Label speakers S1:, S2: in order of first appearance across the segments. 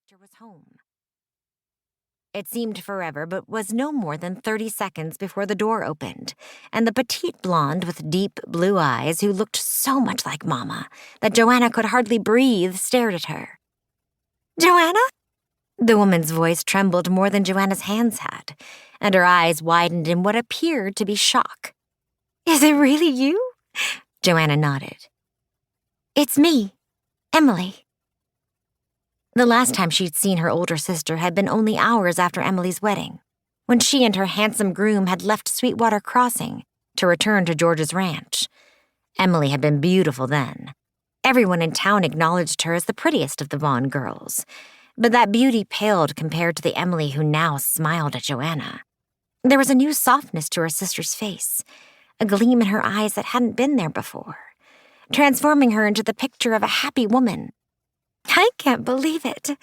S1: doctor was home. It seemed forever, but was no more than 30 seconds before the door opened, and the petite blonde with deep blue eyes who looked so much like Mama that Joanna could hardly breathe stared at her. "Joanna?" The woman's voice trembled more than Joanna's hands had, and her eyes widened in what appeared to be shock. "Is it really you?" Joanna nodded. "It's me, Emily." The last time she'd seen her older sister had been only hours after Emily's wedding, when she and her handsome groom had left Sweetwater Crossing to return to George's ranch. Emily had been beautiful then. Everyone in town acknowledged her as the prettiest of the Vaughn girls, but that beauty paled compared to the Emily who now smiled at Joanna. There was a new softness to her sister's face, a gleam in her eyes that hadn't been there before, transforming her into the picture of a happy woman. "I can't believe it."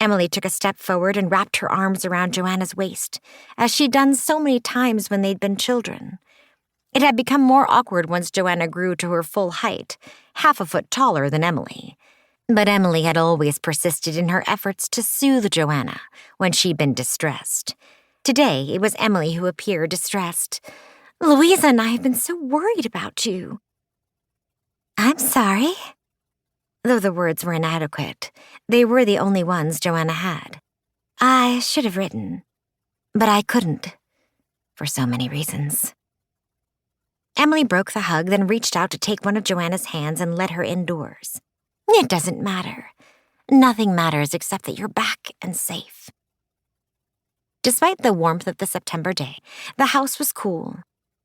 S1: Emily took a step forward and wrapped her arms around Joanna's waist, as she'd done so many times when they'd been children. It had become more awkward once Joanna grew to her full height, half a foot taller than Emily. But Emily had always persisted in her efforts to soothe Joanna when she'd been distressed. Today, it was Emily who appeared distressed. "Louisa and I have been so worried about you." "I'm sorry." Though the words were inadequate, they were the only ones Joanna had. "I should have written, but I couldn't, for so many reasons." Emily broke the hug, then reached out to take one of Joanna's hands and led her indoors. "It doesn't matter. Nothing matters except that you're back and safe." Despite the warmth of the September day, the house was cool.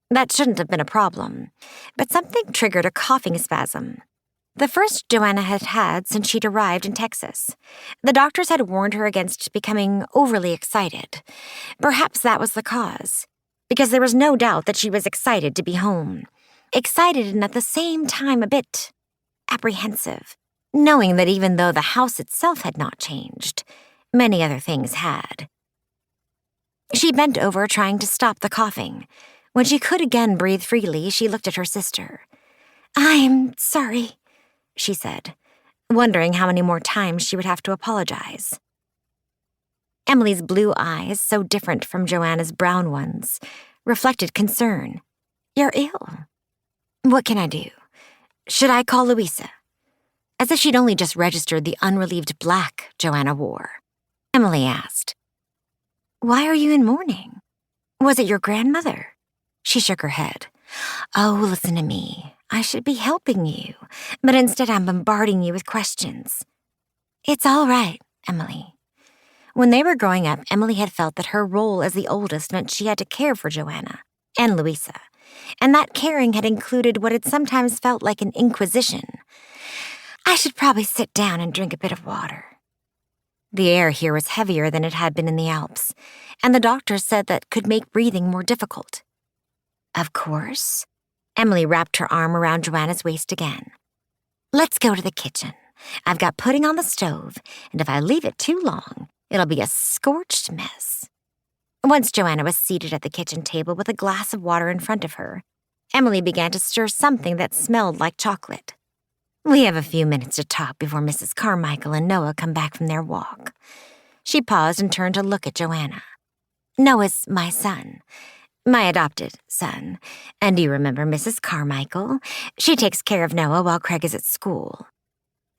S1: That shouldn't have been a problem, but something triggered a coughing spasm. The first Joanna had had since she'd arrived in Texas. The doctors had warned her against becoming overly excited. Perhaps that was the cause, because there was no doubt that she was excited to be home. Excited and at the same time a bit apprehensive, knowing that even though the house itself had not changed, many other things had. She bent over, trying to stop the coughing. When she could again breathe freely, she looked at her sister. "I'm sorry," she said, wondering how many more times she would have to apologize. Emily's blue eyes, so different from Joanna's brown ones, reflected concern. "You're ill." "What can I do? Should I call Louisa?" As if she'd only just registered the unrelieved black Joanna wore, Emily asked. "Why are you in mourning? Was it your grandmother?" She shook her head. "Oh, listen to me. I should be helping you, but instead I'm bombarding you with questions." "It's all right, Emily." When they were growing up, Emily had felt that her role as the oldest meant she had to care for Joanna and Louisa, and that caring had included what had sometimes felt like an inquisition. "I should probably sit down and drink a bit of water." The air here was heavier than it had been in the Alps, and the doctors said that could make breathing more difficult. "Of course." Emily wrapped her arm around Joanna's waist again. "Let's go to the kitchen. I've got pudding on the stove, and if I leave it too long, it'll be a scorched mess." Once Joanna was seated at the kitchen table with a glass of water in front of her, Emily began to stir something that smelled like chocolate. "We have a few minutes to talk before Mrs. Carmichael and Noah come back from their walk." She paused and turned to look at Joanna. "Noah's my son. My adopted son. And do you remember Mrs. Carmichael? She takes care of Noah while Craig is at school."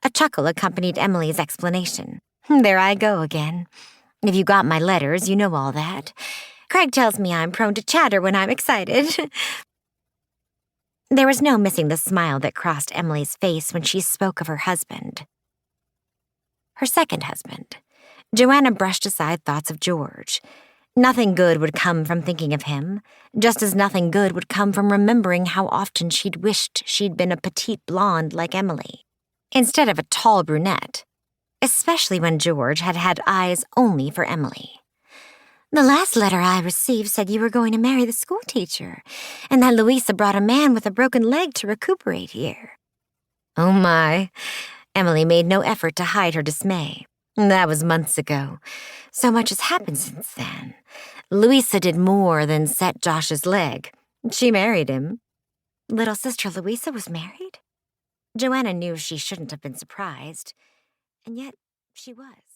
S1: A chuckle accompanied Emily's explanation. "There I go again. If you got my letters, you know all that. Craig tells me I'm prone to chatter when I'm excited." There was no missing the smile that crossed Emily's face when she spoke of her husband. Her second husband. Joanna brushed aside thoughts of George. Nothing good would come from thinking of him, just as nothing good would come from remembering how often she'd wished she'd been a petite blonde like Emily, instead of a tall brunette, especially when George had had eyes only for Emily. "The last letter I received said you were going to marry the schoolteacher, and that Louisa brought a man with a broken leg to recuperate here." "Oh my." Emily made no effort to hide her dismay. "That was months ago. So much has happened since then. Louisa did more than set Josh's leg. She married him." "Little sister Louisa was married?" Joanna knew she shouldn't have been surprised, and yet she was.